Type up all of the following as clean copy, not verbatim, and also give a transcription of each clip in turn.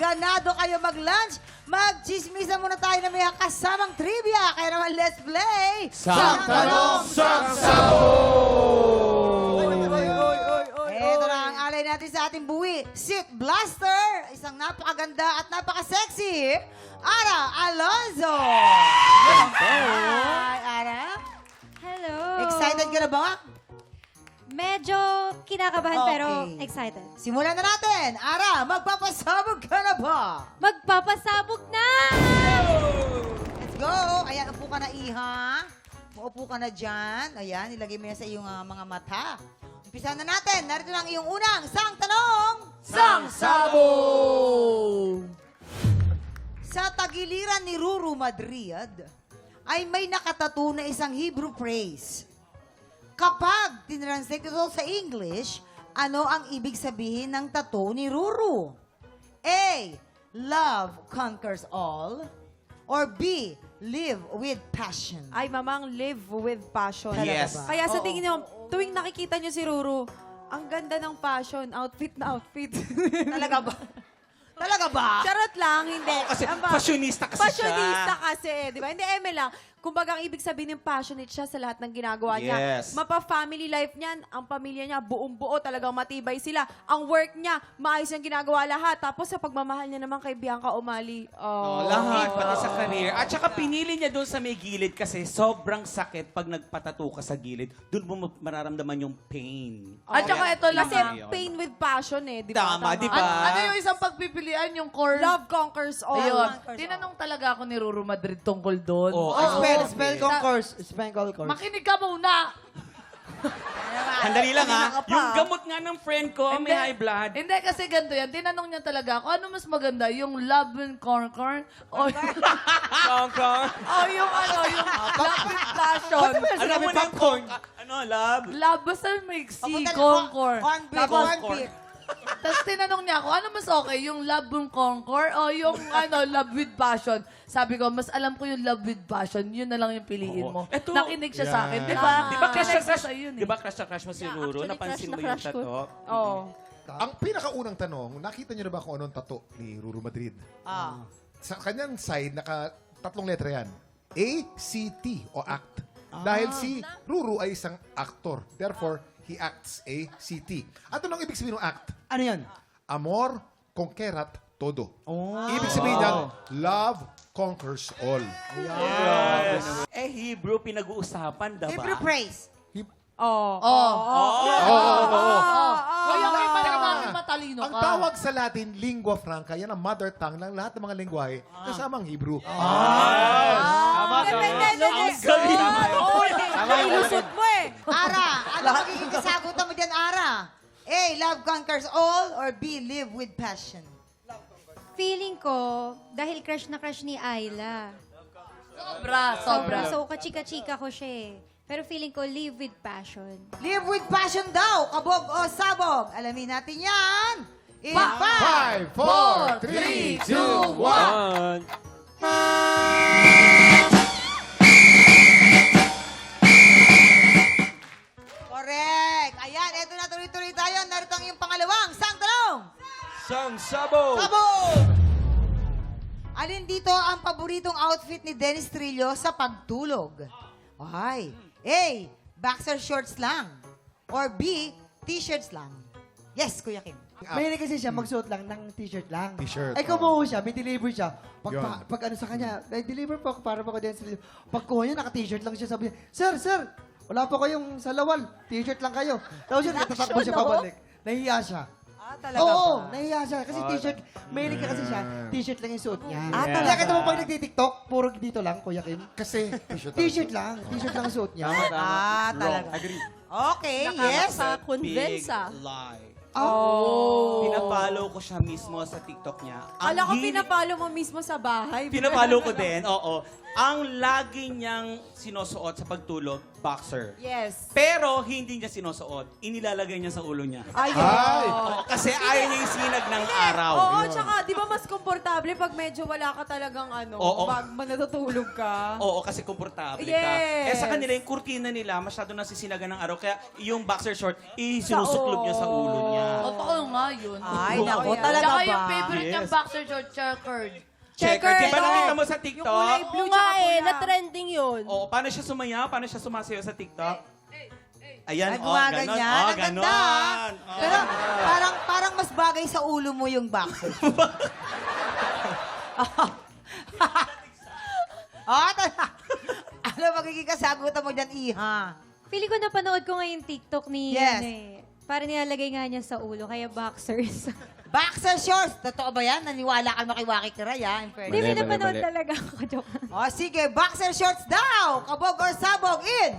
ganado kayo mag-lunch, mag-chismisan muna tayo na may kasamang trivia. Kaya naman, let's play! Sang Tanong, Sang Sabo! Ito na ang alay natin sa ating buwi. Sit Blaster, isang napakaganda at napaka-sexy, Ara Alonzo! Hi, Ara. Hello. Excited ka na ba? Medyo kinakabahan Okay. pero excited. Simulan na natin. Ara, magpapasabog ka na ba? Magpapasabog na! Let's go! Ayan, upo ka na, Iha. Maupo ka na dyan. Ayan, ilagay mo yan sa iyong mga mata. Umpisa na natin. Narito na ang iyong unang Sang Tanong! Sang Sabo! Sa tagiliran ni Ruru Madrid, ay may nakatato na isang Hebrew phrase. Kapag tinranslate ito sa English, ano ang ibig sabihin ng tattoo ni Ruru? A. Love conquers all. Or B. Live with passion. Ay, mamang live with passion. Yes. Kaya sa Oo. tingin niyo, tuwing nakikita niyo si Ruru, ang ganda ng passion, outfit na outfit. Talaga ba? Talaga ba? Charot lang, hindi. Kasi Aba, fashionista kasi fashionista siya. kasi, di ba? Hindi, eme lang. Kumbaga, ang ibig sabihin ng passionate siya sa lahat ng ginagawa niya. Yes. Mapa-family life niyan, ang pamilya niya, buong-buo, talagang matibay sila. Ang work niya, maayos niyang ginagawa lahat. Tapos sa pagmamahal niya naman kay Bianca Umali. Oh, lahat, pati sa career. At saka pinili niya doon sa may gilid kasi sobrang sakit pag nagpatato ka sa gilid. Doon mo mararamdaman yung pain. At saka ito lang, Kasi Yun. pain with passion eh, di ba? Tama, di ba? ano yung isang pagpipilian, yung core? Love conquers all. Ayun. conquers Tinanong talaga ako ni Ruru Madrid tungkol doon. Oh, Spell concourse. Spell concourse. Makinig ka muna. Sandali lang ha. Kanina ka pa. Yung gamot nga ng friend ko, may high blood. Hindi, kasi ganito yan. Tinanong niya talaga ako, ano mas maganda? Yung love and conquer? O yung love with passion? Alam mo na yung ano, love? Love, basta may C, Papunta na- conquer. Corn beef, Tapos, corn corn. beef. Tapos tinanong niya ako, ano mas okay? Yung love and conquer o yung love with passion? Sabi ko, mas alam ko yung love with passion. Yun na lang yung piliin mo. Eto. Nakinig siya sa akin. Di ba? Di ba crush na Connect crush? sa yun eh. Di ba crush na crush mo si Ruru? actually, Napansin mo crush na yung crush ko. tato? Oo. Ang pinakaunang tanong, nakita niyo na ba kung anong tato ni Ruru Madrid? Ah. Sa kanyang side, tatlong letra yan. A, C, T o act. Dahil si Ruru ay isang actor. Therefore, he acts A, C, T. At anong ibig sabihin ng act? Ano yan? Amor, conquerat, todo. Ibig sabihin niyan, love conquers all. Eh, Hebrew, pinag-uusapan, diba? Hebrew praise. Oo. Kaya may malamang matalino Ang ka. tawag sa Latin, lingua franca, yan ang mother tongue ng lahat ng mga lingwahe, kasama ang Hebrew. Ilusot mo eh. Ara, ano magiging kasagutan mo dyan, Ara? A. Love conquers all or B. Live with passion. Feeling ko, dahil crush na crush ni Ayla. Sobra. So, kachika-chika ko siya eh. Pero feeling ko, live with passion. Live with passion daw. Kabog o sabog. Alamin natin yan. In 5, 4, 3, 2, 1. Correct. Ayan, eto na tuloy-tuloy tayo. Narito ang iyong pangalawang Sang Tanong. Sang Sabo! Sabog! Alin dito ang paboritong outfit ni Dennis Trillo sa pagtulog? Ay. A. Boxer shorts lang. Or B. T-shirts lang. Yes, Kuya Kim. Mahilig kasi siya magsuot lang ng t-shirt lang. T-shirt, Ay, kumuha siya, may deliver siya. Yun. Pag ano sa kanya, may deliver po ako para po ako din sa Pag kuha niya, naka-t-shirt lang siya. Sabi niya, Sir, wala po kayong sa lawal. T-shirt lang kayo. Tapos yun, tatakbo siya pabalik. Nahiya siya. Talaga Oo, ba? nahiya siya. Kasi t-shirt, mahilig ka kasi siya, t-shirt lang yung suot niya. talaga? Kaya kita mo pag nagtitiktok, puro dito lang, Kuya Kim. Kasi t-shirt. T-shirt lang ang suot niya. Talaga. Okay, yes. Nakaka-convince ah. lie. Oh. Pinapalo ko siya mismo sa TikTok niya. Kala ko hilig- pinapalo mo mismo sa bahay. Pinapalo ko din, oo. ang lagi niyang sinusuot sa pagtulog, boxer. Yes. Pero hindi niya sinusuot. Inilalagay niya sa ulo niya. Ayun. Ay! Oo, kasi ayaw niya yung sinag ng araw. Oo, tsaka di ba mas komportable pag medyo wala ka talagang Oo. pag natutulog ka? Oo, kasi komportable ka. Yes. Sa kanila, yung kurtina nila, masyado nasisinagan ng araw. Kaya yung boxer short, isinusuklog niya sa ulo niya. Totoo nga yun. Ay, Oo. nako, Yan. talaga Tsaka ba? yung favorite Yes. niyang boxer short, checkered. Checker. Di ba Checker. nakita mo sa Yung TikTok? kulay blue Oo tsaka nga eh, pula. na-trending yun. Oo, paano siya sumayaw? Paano siya sumasayaw sa TikTok? Ayan, Ay, ganon. gumaganyan. Ang ganda. Ganon. Oh. Pero parang mas bagay sa ulo mo yung boxer. Ano magiging kasagutan mo dyan, Iha? Feeling ko napanood ko ngayon TikTok ni, Yes. parang nilalagay nga niya sa ulo, kaya boxers. Boxer shorts. Totoo ba yan? Naniwala ka makiwaki kiray, ha? In Hindi, fairness. may napanood talaga ako. Joke lang. O, sige. Boxer shorts daw. Kabog or sabog in.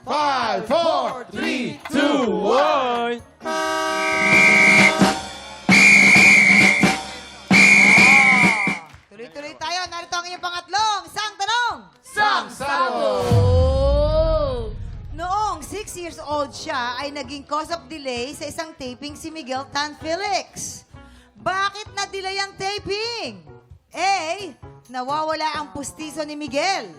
5, 4, 3, 2, 1. Tuloy-tuloy tayo. Narito ang iyong pangatlong. Sang tanong. Sangsabo! Noong 6 years old siya, ay naging cause of delay sa isang taping si Miguel Tan Felix. Bakit na-delay ang taping? A. Nawawala ang pustiso ni Miguel.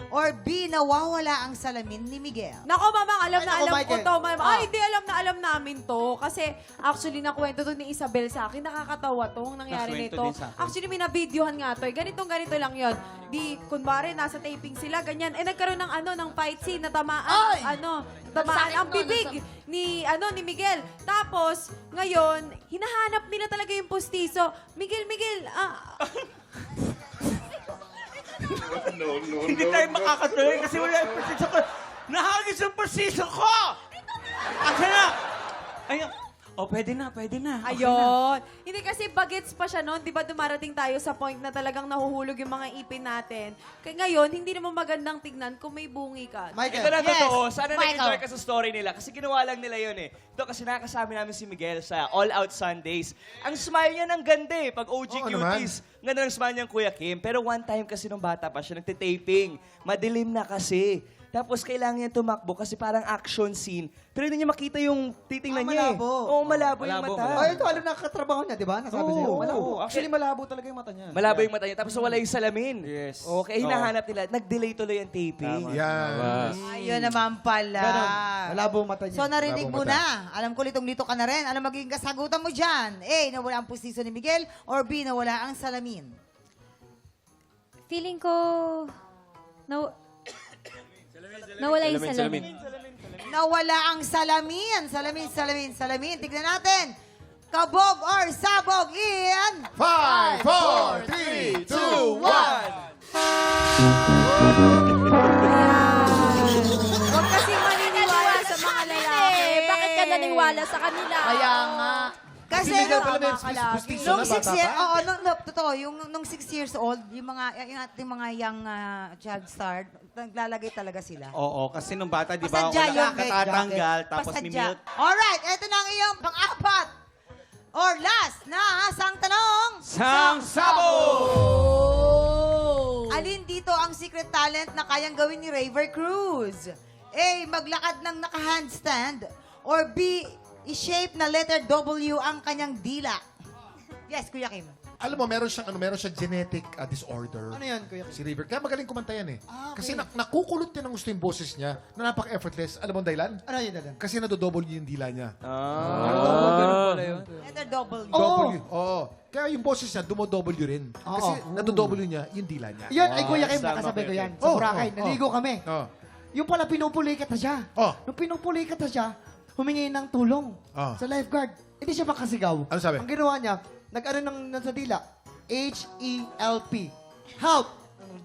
Or B. Nawawala ang salamin ni Miguel. Nako, mamang, alam Ay, na nako, alam ko Michael. to. Mamang. Ah. Ay, hindi, alam na alam namin to. Kasi actually, nakwento to ni Isabel sa akin. Nakakatawa tong nangyari Nakwento nito. din sa akin. Actually, minabidyohan nga to. Ganito lang yon. Di, kunwari, nasa taping sila, ganyan. Eh, nagkaroon ng ng fight scene, natamaan, tamaan Nasakit ang no, bibig ni Miguel. Tapos, ngayon, hinahanap nila talaga yung pustiso. Miguel, Hindi tayo makakatuloy kasi wala yung posisyon ko. Nahagis yung posisyon ko! Asa na? Ayun. Oh, pwede na. Okay na. Ayun. Hindi kasi bagets pa siya noon. Di ba dumarating tayo sa point na talagang nahuhulog yung mga ipin natin. Kaya ngayon, hindi naman magandang tignan kung may bungi ka. Ito Michael. na Yes, totoo. Sana Michael. nag-enjoy ka sa story nila. Kasi ginawa lang nila yun eh. Ito kasi nakasama namin si Miguel sa All Out Sundays. Ang smile niya ng ganda eh. Pag OG Oo Cuties. Ganda ng smile niyang Kuya Kim. Pero one time kasi nung bata pa siya, nagtitaping. Madilim na kasi. Tapos kailangan niya tumakbo kasi parang action scene. Pero hindi niya makita yung titingnan niya eh. malabo. Oo, malabo yung Malabo, mata. malabo. Ay, ito, alam na katrabaho niya, di ba? Nasabi sa'yo. Malabo. Oo. Actually, malabo talaga yung mata niya. Malabo yung mata niya. Tapos wala yung salamin. Yes. Okay, hinahanap nila. Nag-delay tuloy ang taping. Yan. Ayun naman pala. Ganon. Malabo ang mata niya. So narinig Labong mo mata. na. Alam ko litong-lito ka na rin. Ano magiging kasagutan mo dyan? A. Nawala ang pustiso ni Miguel. Or B. Nawala ang salamin. Feeling ko, nawala yung salamin. Nawala ang salamin. Salamin. Tignan natin. Kabog or sabog in... 5, 4, 3, 2, 1. Huwag kasi maniniwala sa mga lalaki. Bakit ka naniwala sa kanila? Kaya nga. Kasi Miguel pala may kalaki. pustiso nung na 6 bata years, pa. oo, totoo, nung 6 years old, yung ating mga young child star, naglalagay talaga sila. Oo, kasi nung bata, di ba, Pasadya yun. katatanggal, tapos Pasadya. mimute. Alright, eto na ang iyong pang-apat. Or last na sang tanong. Sang Sabo! Alin dito ang secret talent na kayang gawin ni Raver Cruz? A. Maglakad ng naka-handstand. Or B. I-shape na letter W ang kanyang dila. Yes, Kuya Kim. Alam mo, meron siyang genetic disorder. Ano yan, Kuya? Si River. Kaya magaling kumanta yan eh. Kasi nakukulot niya ng gusto yung boses niya na napaka-effortless. Alam mo ang dahilan? Ano yun, Dadan? Kasi nadodouble yung dila niya. Ganun pala yun. Letter W. Double. Oo. Kaya yung boses niya, dumodoblerin. Oo. Kasi nadodouble niya yung dila niya. Yan, ay Kuya Kim, Tama, nakasabi ko Kuya yan. Kim. Sa Oh, Boracay, oh, naligo kami. Oh. Yung pala pinupulikat na siya. Oh. Nung pinupulikat na siya, humingi ng tulong Oh. sa lifeguard. Hindi siya makasigaw. Ano sabi? Ang ginawa niya, nag-ano ng sa dila, H-E-L-P. Help!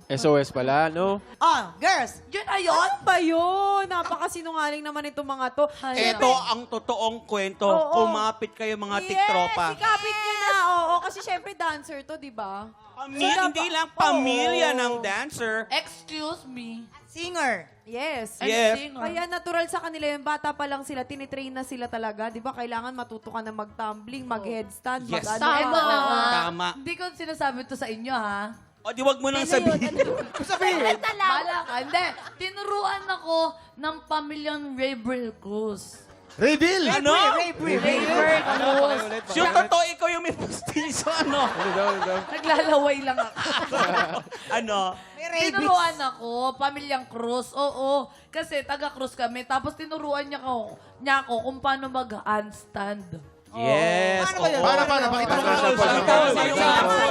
SOS pala, no? Oh, girls. Yun ayun? Ano ba yun? Napakasinungaling naman itong mga to. Ito ang totoong kwento. Oo. Kumapit kayo mga tiktropa. Yes, ikapit nyo na. Oo, kasi syempre dancer to, di ba? Hindi lang pamilya ng dancer. Excuse me. Singer. Yes. Yes. Kaya natural sa kanila yung bata pa lang sila, tinitrain na sila talaga. Di ba? Kailangan matuto ka na mag-tumbling, mag-headstand, Yes. mag-ano. Tama. Tama. Hindi ko sinasabi to sa inyo, ha? O, di wag mo nang sabihin. Sabihin. Bala ka. Hindi. Tinuruan ako ng pamilyang Raybril Cruz. Reveal! Ano? Raybril Cruz. Yung totoo, ikaw yung may pustiso, ano? Naglalaway lang ako. Ano? May rabies. Tinuruan ako, pamilyang Cruz. Oo. Kasi taga-Cruz kami. Tapos tinuruan niya ako kung paano mag-handstand. Yes. Paano ba yun? Para, pakita mo nga.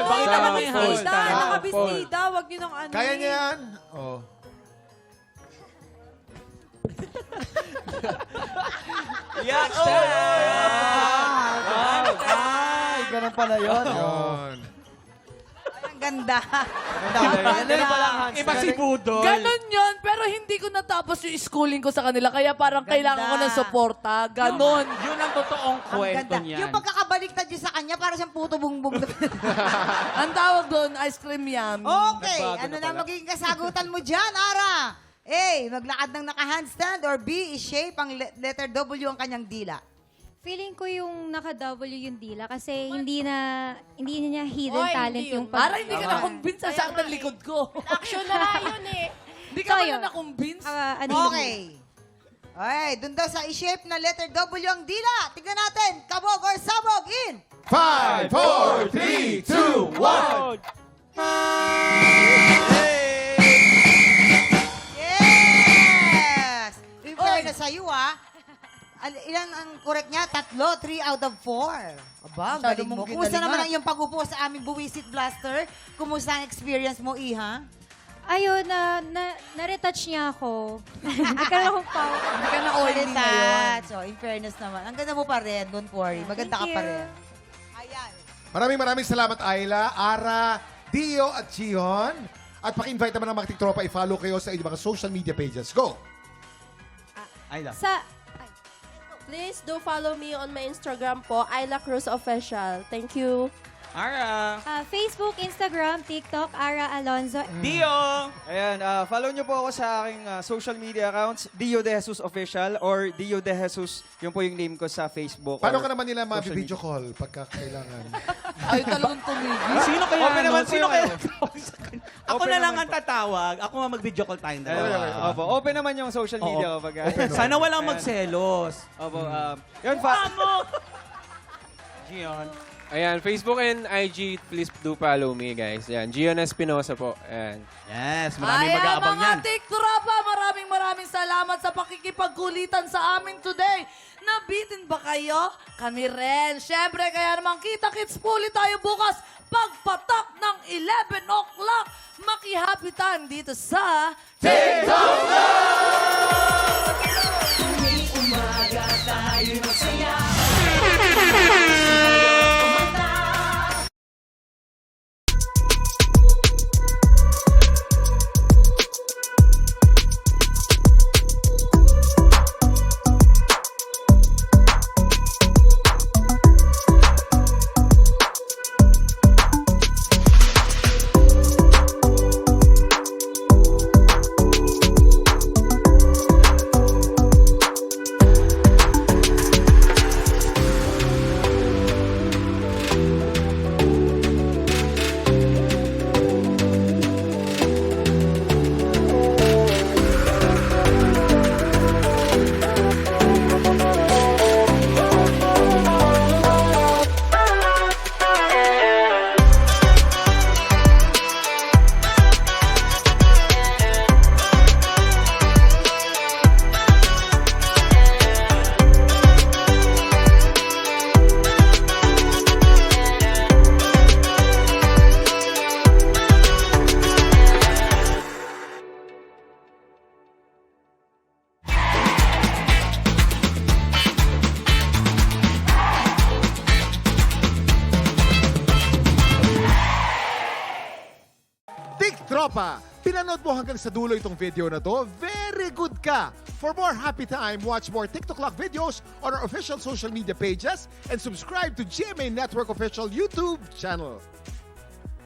Pakita mo yung handstand. Nakabistida, wag niyo nang ano. Kaya niya yan. Oh. Yan. Ay, ganun pala yun. Yun. Ang ganda. Iba si Budol. Ganon yun, pero hindi ko natapos yung schooling ko sa kanila. Kaya parang kailangan ko ng suporta. Ganon. Yun ang totoong Ang kwento ganda. niyan. Yung pagkakabaliktad niyo sa kanya, para siyang puto bungbong. Ang tawag doon, ice cream yummy. Okay, ano na magiging kasagutan mo dyan, Ara? A, maglakad ng naka-handstand, or B, i-shape ang letter W ang kanyang dila. Feeling ko yung naka-W yung dila kasi hindi na niya hidden Oy, talent hindi yung yun. Para hindi ka na-convince sa Kaya sakit ng nga likod ko. Action na nga yun eh. Hindi ka So, ba yun. na-convince? Okay. Okay, dun daw sa i-shape na letter W ang dila. Tignan natin, kabog or sabog in. 5, 4, 3, 2, 1. Yes! In fairness sa'yo, ilan ang correct niya? 3 out of 4. Aba, ang Masyado galing mo. mong Kumusta naman ang ginalingan. iyong pag-upo sa aming Buwisit Blaster? Kumusta ang experience mo, Iha? Ayun, na-retouch niya ako. Nagkaroon akong power. Hindi ka na-oily ngayon. So, in fairness naman. Ang ganda mo pa rin, don't worry. Maganda ka Thank pa you. rin. Ayan. Maraming salamat, Ayla, Ara, Dio at Gion. At paki-invite naman ang mga tiktropa, i-follow kayo sa inyong mga social media pages. Go! Ayla. Please do follow me on my Instagram po, Ayla Cruz Official. Thank you. Ara. Facebook, Instagram, TikTok, Ara Alonzo. Dio. Ayan, follow nyo po ako sa aking social media accounts, Dio De Jesus Official or Dio De Jesus, yun po yung name ko sa Facebook. Paano or ka naman nila social ma-video call pagka kailangan? Ay, talagang tumigil. Sino kaya Open ano? naman po Sino yung kaya ano. tatawag sa kanya? Ako Open na lang naman ang tatawag. Ako nga mag-video call tayong media. dalawa. Opo, open naman yung social media ko. Sana walang Ayan. magselos. Opo, yun, Gion. Ayan, Facebook and IG, please do follow me, guys. Ayan, Gion Espinosa po. Ayan. Yes, maraming Ayan, mag-aabang mga yan. tiktropa, maraming salamat sa pakikipagkulitan sa amin today. Nabitin ba kayo? Kami rin. Siyempre, kaya naman kita-kits puli tayo bukas pagpatak ng 11 o'clock. Maki-happy time dito sa Tiktropa, pinanood mo hanggang sa dulo itong video na to? Very good ka! For more happy time, watch more TikTok Clock videos on our official social media pages and subscribe to GMA Network official YouTube channel.